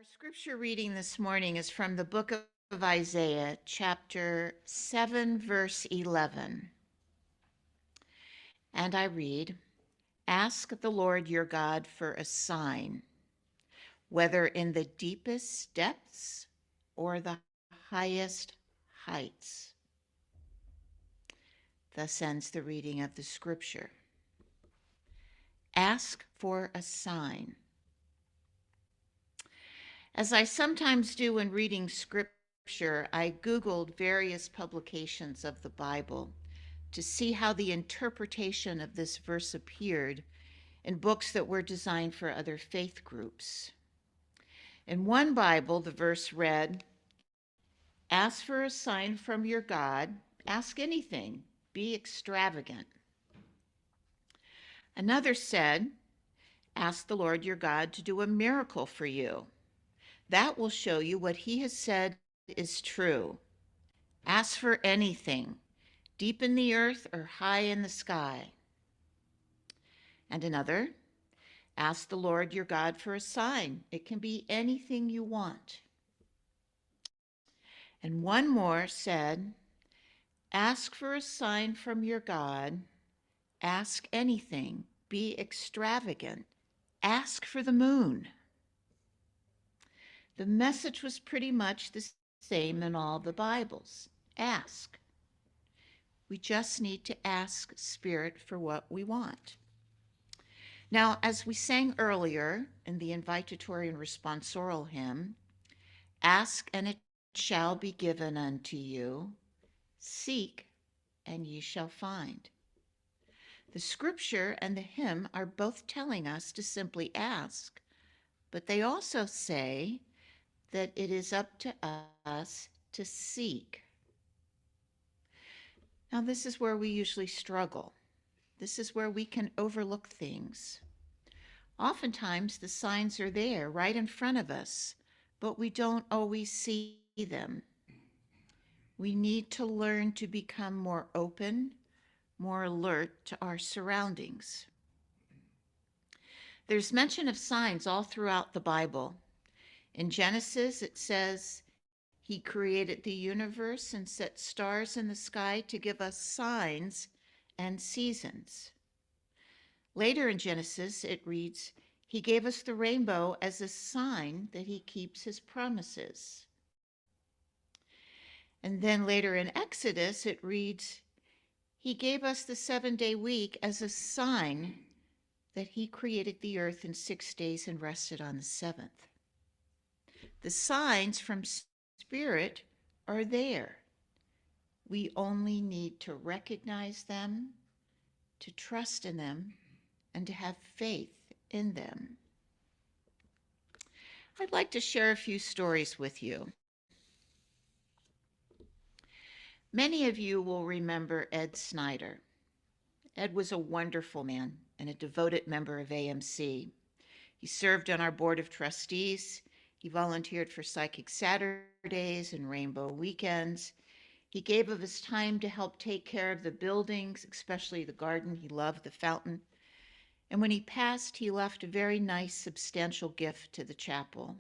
Our scripture reading this morning is from the book of Isaiah, chapter 7, verse 11. And I read, "Ask the Lord your God for a sign, whether in the deepest depths or the highest heights." Thus ends the reading of the scripture. Ask for a sign. As I sometimes do when reading scripture, I Googled various publications of the Bible to see how the interpretation of this verse appeared in books that were designed for other faith groups. In one Bible, the verse read, "Ask for a sign from your God, ask anything, be extravagant." Another said, "Ask the Lord your God to do a miracle for you. That will show you what he has said is true. Ask for anything, deep in the earth or high in the sky." And another, "Ask the Lord your God for a sign. It can be anything you want." And one more said, "Ask for a sign from your God. Ask anything. Be extravagant. Ask for the moon." The message was pretty much the same in all the Bibles. Ask. We just need to ask Spirit for what we want. Now, as we sang earlier in the invitatory and responsorial hymn, "Ask and it shall be given unto you. Seek and ye shall find." The scripture and the hymn are both telling us to simply ask, but they also say that it is up to us to seek. Now, this is where we usually struggle. This is where we can overlook things. Oftentimes, the signs are there right in front of us, but we don't always see them. We need to learn to become more open, more alert to our surroundings. There's mention of signs all throughout the Bible. In Genesis, it says, "He created the universe and set stars in the sky to give us signs and seasons." Later in Genesis, it reads, "He gave us the rainbow as a sign that he keeps his promises." And then later in Exodus, it reads, "He gave us the 7-day week as a sign that he created the earth in 6 days and rested on the seventh." The signs from Spirit are there. We only need to recognize them, to trust in them, and to have faith in them. I'd like to share a few stories with you. Many of you will remember Ed Snyder. Ed was a wonderful man and a devoted member of AMC. He served on our board of trustees. He volunteered for Psychic Saturdays and Rainbow Weekends. He gave of his time to help take care of the buildings, especially the garden. He loved the fountain. And when he passed, he left a very nice, substantial gift to the chapel.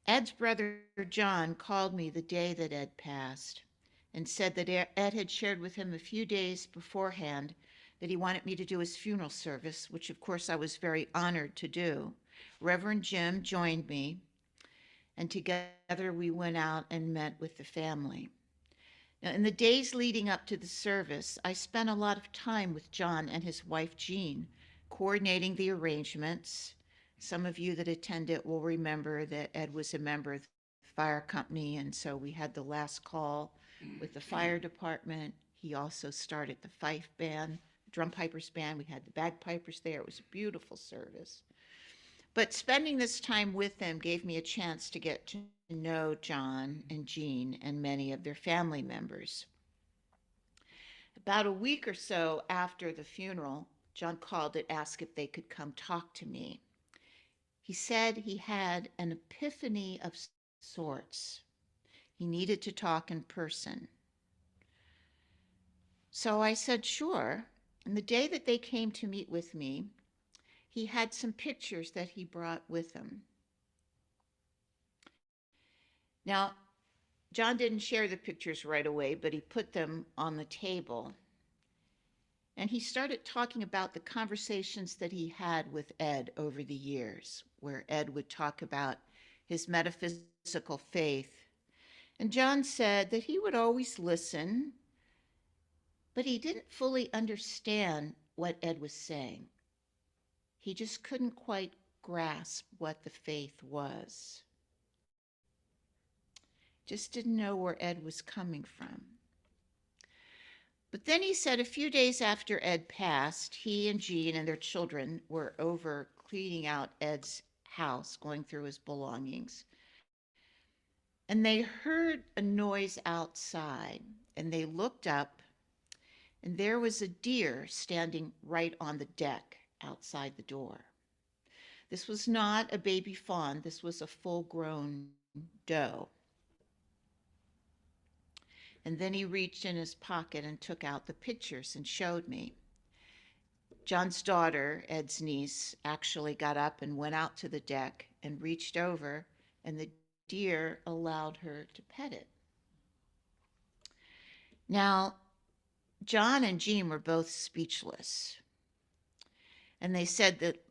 Ed's brother John called me the day that Ed passed and said that Ed had shared with him a few days beforehand that he wanted me to do his funeral service, which of course I was very honored to do. Reverend Jim joined me, and together we went out and met with the family. Now, in the days leading up to the service, I spent a lot of time with John and his wife Jean, coordinating the arrangements. Some of you that attended will remember that Ed was a member of the fire company, and so we had the last call with the fire department. He also started the fife band, drum pipers band. We had the bagpipers there. It was a beautiful service. But spending this time with them gave me a chance to get to know John and Jean and many of their family members. About a week or so after the funeral, John called to ask if they could come talk to me. He said he had an epiphany of sorts. He needed to talk in person. So I said, sure. And the day that they came to meet with me, he had some pictures that he brought with him. Now, John didn't share the pictures right away, but he put them on the table. And he started talking about the conversations that he had with Ed over the years, where Ed would talk about his metaphysical faith. And John said that he would always listen, but he didn't fully understand what Ed was saying. He just couldn't quite grasp what the faith was. Just didn't know where Ed was coming from. But then he said a few days after Ed passed, he and Jean and their children were over cleaning out Ed's house, going through his belongings. And they heard a noise outside, and they looked up, and there was a deer standing right on the deck outside the door. This was not a baby fawn, this was a full grown doe. And then he reached in his pocket and took out the pictures and showed me. John's daughter, Ed's niece, actually got up and went out to the deck and reached over, and the deer allowed her to pet it. Now, John and Jean were both speechless. And they said that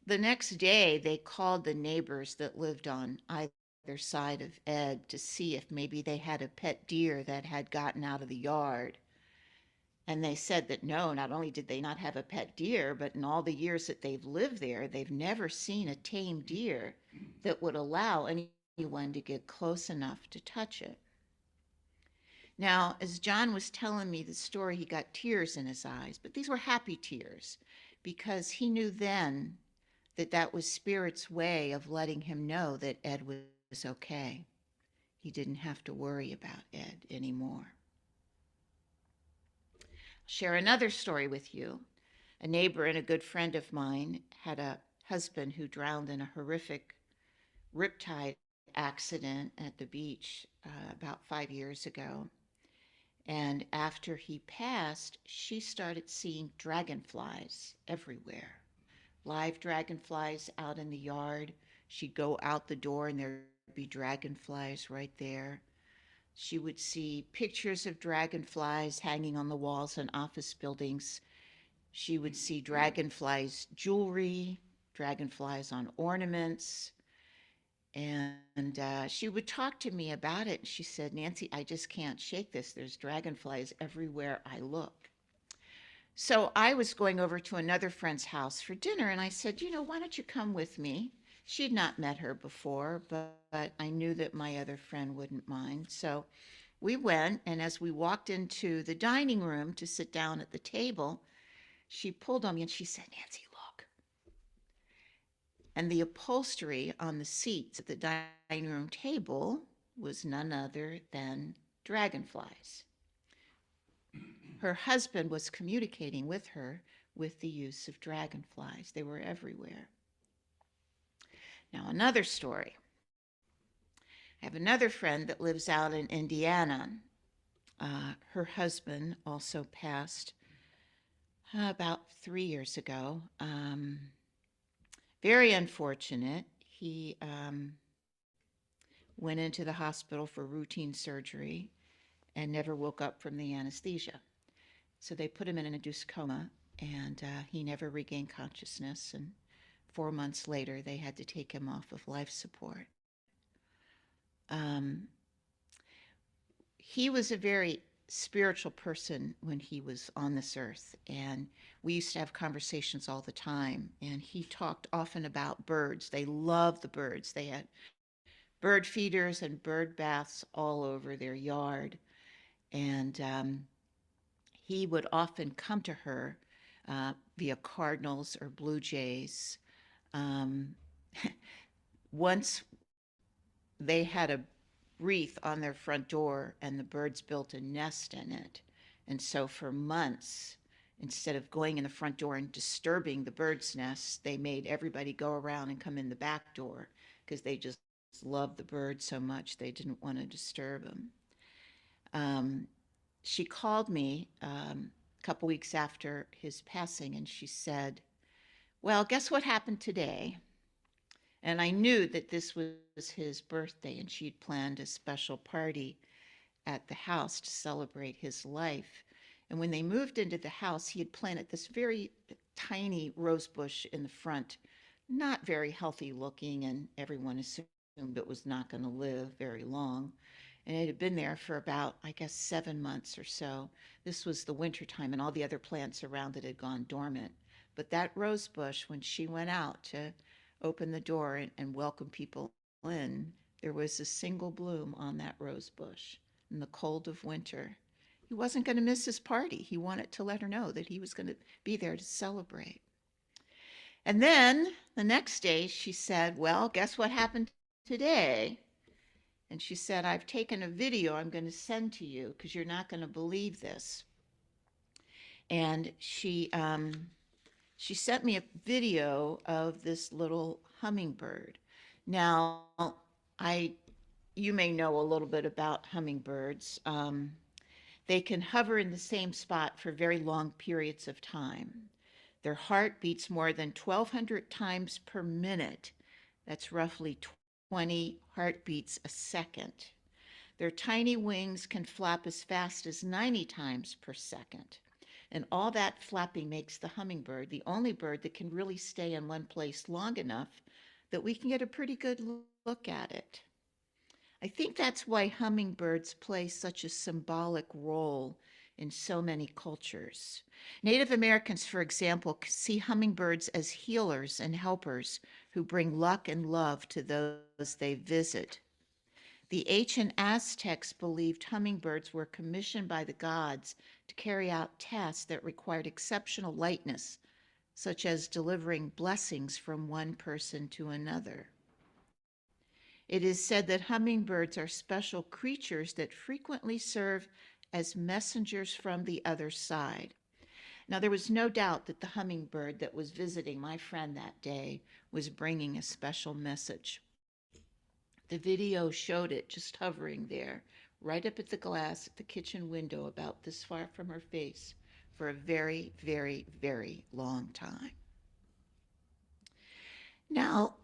the next day they called the neighbors that lived on either side of Ed to see if maybe they had a pet deer that had gotten out of the yard. And they said that no, not only did they not have a pet deer, but in all the years that they've lived there, they've never seen a tame deer that would allow anyone to get close enough to touch it. Now, as John was telling me the story, he got tears in his eyes, but these were happy tears because he knew then that that was Spirit's way of letting him know that Ed was okay. He didn't have to worry about Ed anymore. I'll share another story with you. A neighbor and a good friend of mine had a husband who drowned in a horrific riptide accident at the beach about 5 years ago. And after he passed, she started seeing dragonflies everywhere. Live dragonflies out in the yard. She'd go out the door and there'd be dragonflies right there. She would see pictures of dragonflies hanging on the walls in office buildings. She would see dragonflies jewelry, dragonflies on ornaments. And she would talk to me about it. She said, Nancy, I just can't shake this. There's dragonflies everywhere I look. So I was going over to another friend's house for dinner, and I said, why don't you come with me? She'd not met her before, but I knew that my other friend wouldn't mind. So we went, and as we walked into the dining room to sit down at the table, she pulled on me and she said, Nancy, look. And the upholstery on the seats at the dining room table was none other than dragonflies. Her husband was communicating with her with the use of dragonflies. They were everywhere. Now, another story. I have another friend that lives out in Indiana. Her husband also passed about 3 years ago. Very unfortunate. He went into the hospital for routine surgery and never woke up from the anesthesia. So they put him in an induced coma, and he never regained consciousness. And 4 months later, they had to take him off of life support. He was a very spiritual person when he was on this earth, and we used to have conversations all the time. And he talked often about birds. They loved the birds. They had bird feeders and bird baths all over their yard. And he would often come to her via cardinals or blue jays. Once they had a wreath on their front door and the birds built a nest in it. And so for months, instead of going in the front door and disturbing the bird's nest, they made everybody go around and come in the back door because they just loved the birds so much they didn't want to disturb them. She called me a couple weeks after his passing, and she said, well, guess what happened today? And I knew that this was his birthday, and she'd planned a special party at the house to celebrate his life. And when they moved into the house, he had planted this very tiny rose bush in the front, not very healthy looking, and everyone assumed it was not going to live very long. And it had been there for about, I guess, 7 months or so. This was the winter time, and all the other plants around it had gone dormant. But that rose bush, when she went out to open the door and welcome people in, there was a single bloom on that rose bush in the cold of winter. He wasn't going to miss his party. He wanted to let her know that he was going to be there to celebrate. And then the next day she said, "Well, guess what happened today?" And she said, "I've taken a video I'm going to send to you because you're not going to believe this." And she sent me a video of this little hummingbird. Now, I you may know a little bit about hummingbirds. They can hover in the same spot for very long periods of time. Their heart beats more than 1,200 times per minute. That's roughly 20 heartbeats a second. Their tiny wings can flap as fast as 90 times per second. And all that flapping makes the hummingbird the only bird that can really stay in one place long enough that we can get a pretty good look at it. I think that's why hummingbirds play such a symbolic role in so many cultures. Native Americans, for example, see hummingbirds as healers and helpers who bring luck and love to those they visit. The ancient Aztecs believed hummingbirds were commissioned by the gods to carry out tasks that required exceptional lightness, such as delivering blessings from one person to another. It is said that hummingbirds are special creatures that frequently serve as messengers from the other side. Now, there was no doubt that the hummingbird that was visiting my friend that day was bringing a special message. The video showed it just hovering there, right up at the glass at the kitchen window, about this far from her face, for a very, very, very long time. Now,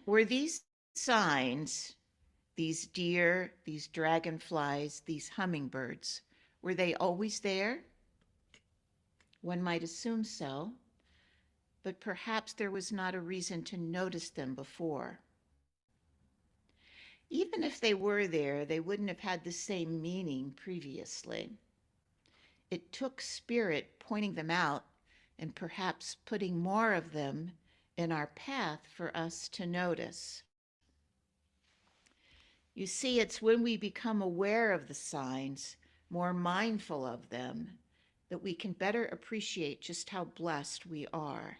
were these signs, these deer, these dragonflies, these hummingbirds, were they always there? One might assume so, but perhaps there was not a reason to notice them before. Even if they were there, they wouldn't have had the same meaning previously. It took spirit pointing them out and perhaps putting more of them in our path for us to notice. You see, it's when we become aware of the signs, more mindful of them, that we can better appreciate just how blessed we are.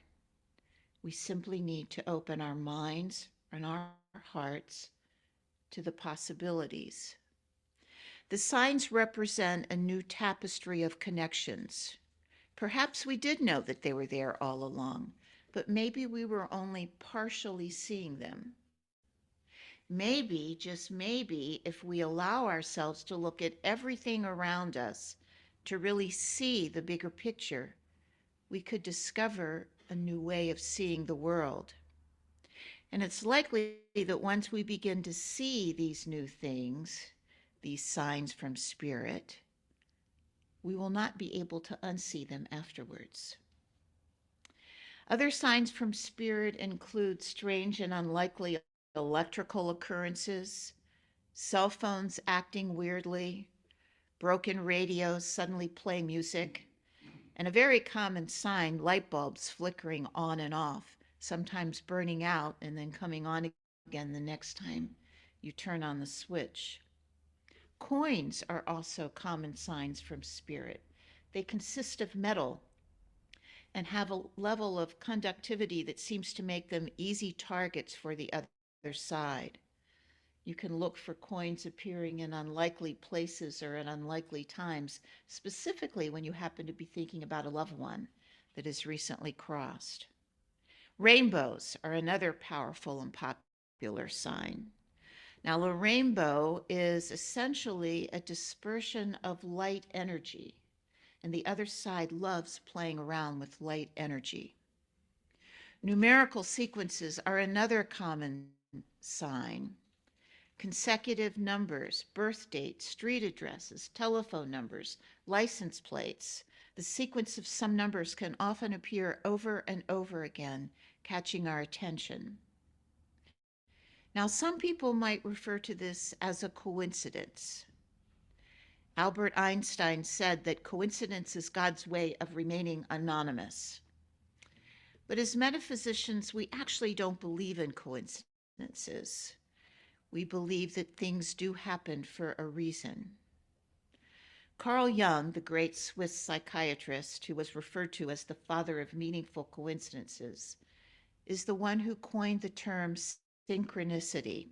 We simply need to open our minds and our hearts to the possibilities. The signs represent a new tapestry of connections. Perhaps we did know that they were there all along, but maybe we were only partially seeing them. Maybe, just maybe, if we allow ourselves to look at everything around us, to really see the bigger picture, we could discover a new way of seeing the world. And it's likely that once we begin to see these new things, these signs from spirit, we will not be able to unsee them afterwards. Other signs from spirit include strange and unlikely electrical occurrences, cell phones acting weirdly, broken radios suddenly playing music, and a very common sign, light bulbs flickering on and off, sometimes burning out and then coming on again the next time you turn on the switch. Coins are also common signs from spirit. They consist of metal and have a level of conductivity that seems to make them easy targets for the other side. You can look for coins appearing in unlikely places or at unlikely times, specifically when you happen to be thinking about a loved one that has recently crossed. Rainbows are another powerful and popular sign. Now, a rainbow is essentially a dispersion of light energy, and the other side loves playing around with light energy. Numerical sequences are another common sign. Consecutive numbers, birth dates, street addresses, telephone numbers, license plates. The sequence of some numbers can often appear over and over again, catching our attention. Now, some people might refer to this as a coincidence. Albert Einstein said that coincidence is God's way of remaining anonymous. But as metaphysicians, we actually don't believe in coincidences. We believe that things do happen for a reason. Carl Jung, the great Swiss psychiatrist who was referred to as the father of meaningful coincidences, is the one who coined the term synchronicity.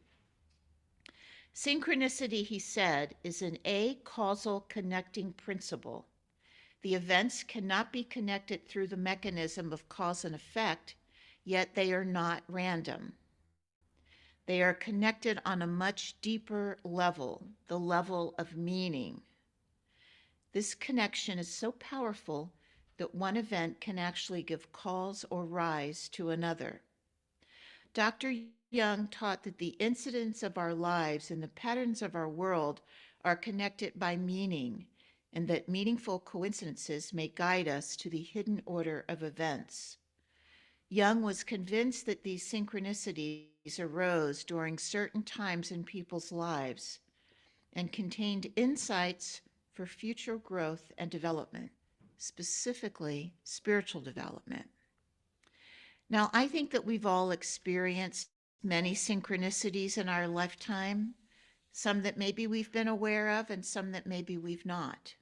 Synchronicity, he said, is an a-causal connecting principle. The events cannot be connected through the mechanism of cause and effect, yet they are not random. They are connected on a much deeper level, the level of meaning. This connection is so powerful that one event can actually give cause or rise to another. Dr. Young taught that the incidents of our lives and the patterns of our world are connected by meaning, and that meaningful coincidences may guide us to the hidden order of events. Young was convinced that these synchronicities arose during certain times in people's lives and contained insights for future growth and development, specifically spiritual development. Now, I think that we've all experienced many synchronicities in our lifetime, some that maybe we've been aware of and some that maybe we've not.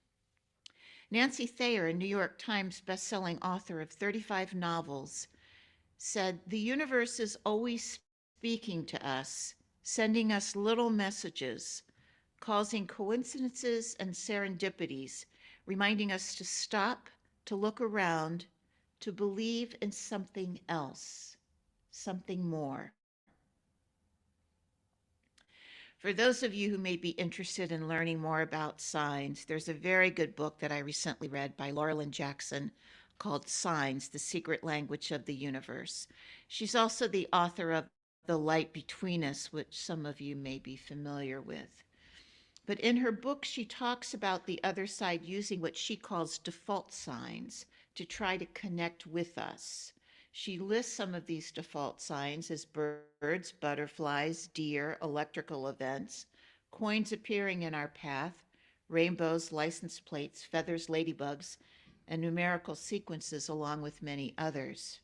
Nancy Thayer, a New York Times bestselling author of 35 novels, said, "The universe is always speaking to us, sending us little messages, causing coincidences and serendipities, reminding us to stop, to look around, to believe in something else, something more." For those of you who may be interested in learning more about signs, there's a very good book that I recently read by Laurelyn Jackson called Signs, the Secret Language of the Universe. She's also the author of The Light Between Us, which some of you may be familiar with. But in her book, she talks about the other side using what she calls default signs to try to connect with us. She lists some of these default signs as birds, butterflies, deer, electrical events, coins appearing in our path, rainbows, license plates, feathers, ladybugs, and numerical sequences, along with many others.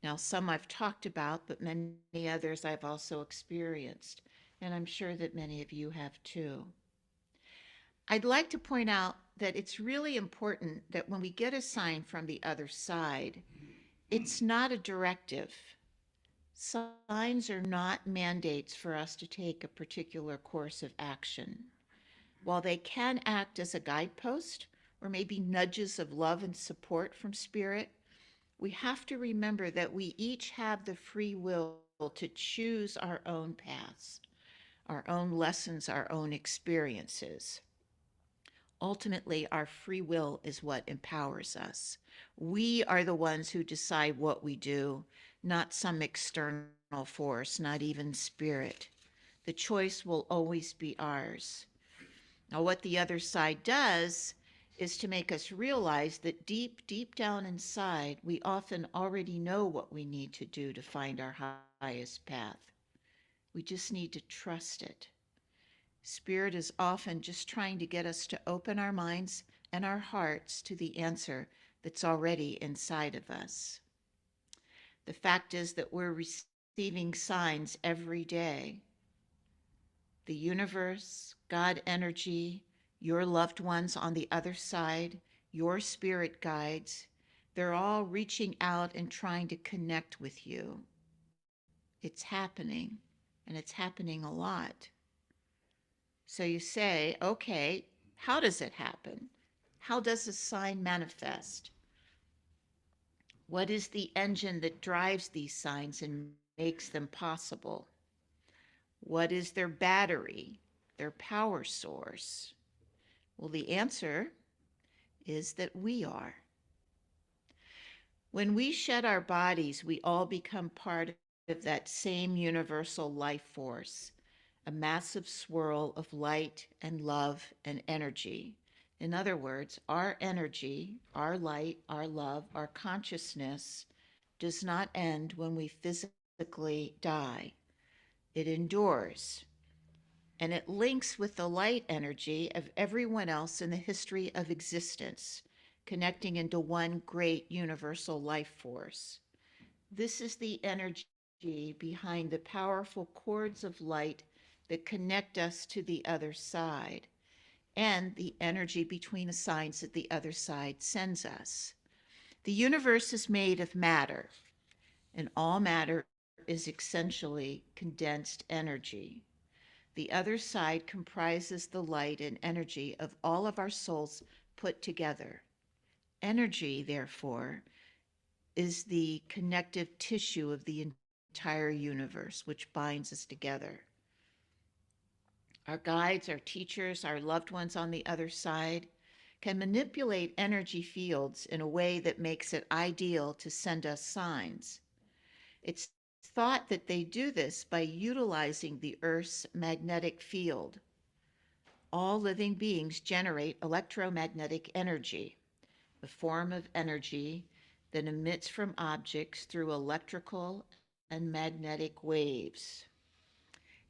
Now, some I've talked about, but many others I've also experienced, and I'm sure that many of you have too. I'd like to point out that it's really important that when we get a sign from the other side, it's not a directive. Signs are not mandates for us to take a particular course of action. While they can act as a guidepost or maybe nudges of love and support from spirit, we have to remember that we each have the free will to choose our own paths, our own lessons, our own experiences. Ultimately, our free will is what empowers us. We are the ones who decide what we do, not some external force, not even spirit. The choice will always be ours. Now, what the other side does is to make us realize that deep, deep down inside, we often already know what we need to do to find our highest path. We just need to trust it. Spirit is often just trying to get us to open our minds and our hearts to the answer that's already inside of us. The fact is that we're receiving signs every day. The universe, God energy, your loved ones on the other side, your spirit guides, they're all reaching out and trying to connect with you. It's happening, and it's happening a lot. So you say, okay, how does it happen? How does a sign manifest? What is the engine that drives these signs and makes them possible? What is their battery, their power source? Well, the answer is that we are. When we shed our bodies, we all become part of that same universal life force, a massive swirl of light and love and energy. In other words, our energy, our light, our love, our consciousness does not end when we physically die. It endures, and it links with the light energy of everyone else in the history of existence, connecting into one great universal life force. This is the energy behind the powerful cords of light that connect us to the other side, and the energy between the signs that the other side sends us. The universe is made of matter, and all matter is essentially condensed energy. The other side comprises the light and energy of all of our souls put together. Energy, therefore, is the connective tissue of the entire universe, which binds us together. Our guides, our teachers, our loved ones on the other side can manipulate energy fields in a way that makes it ideal to send us signs. It's thought that they do this by utilizing the Earth's magnetic field. All living beings generate electromagnetic energy, a form of energy that emits from objects through electrical and magnetic waves.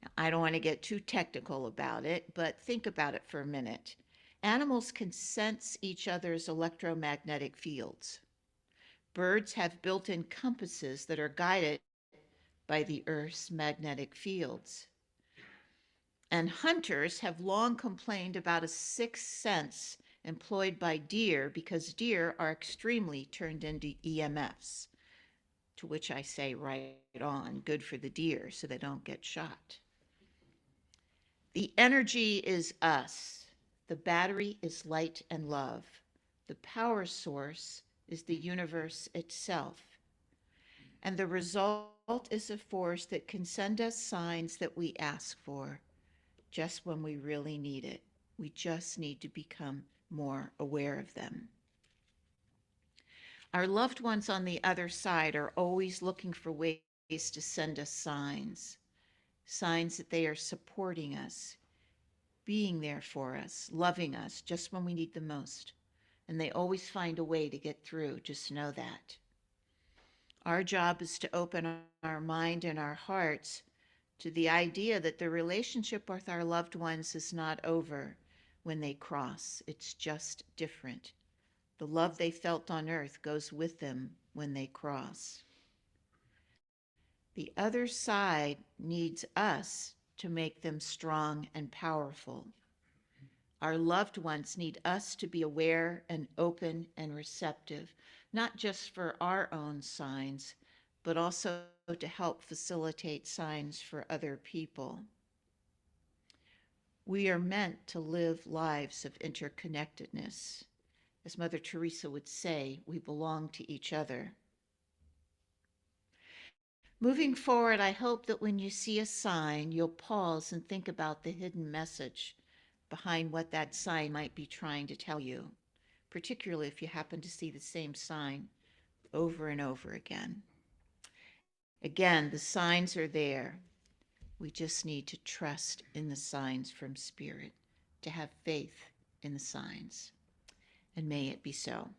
Now, I don't want to get too technical about it, but think about it for a minute. Animals can sense each other's electromagnetic fields. Birds have built in compasses that are guided by the Earth's magnetic fields. And hunters have long complained about a sixth sense employed by deer because deer are extremely turned into EMFs, to which I say, right on, good for the deer so they don't get shot. The energy is us. The battery is light and love. The power source is the universe itself. And the result is a force that can send us signs that we ask for just when we really need it. We just need to become more aware of them. Our loved ones on the other side are always looking for ways to send us signs, signs that they are supporting us, being there for us, loving us just when we need them most. And they always find a way to get through, just know that. Our job is to open our mind and our hearts to the idea that the relationship with our loved ones is not over when they cross. It's just different. The love they felt on earth goes with them when they cross. The other side needs us to make them strong and powerful. Our loved ones need us to be aware and open and receptive, not just for our own signs, but also to help facilitate signs for other people. We are meant to live lives of interconnectedness. As Mother Teresa would say, we belong to each other. Moving forward, I hope that when you see a sign, you'll pause and think about the hidden message behind what that sign might be trying to tell you, particularly if you happen to see the same sign over and over again. Again, the signs are there. We just need to trust in the signs from Spirit, to have faith in the signs. And may it be so.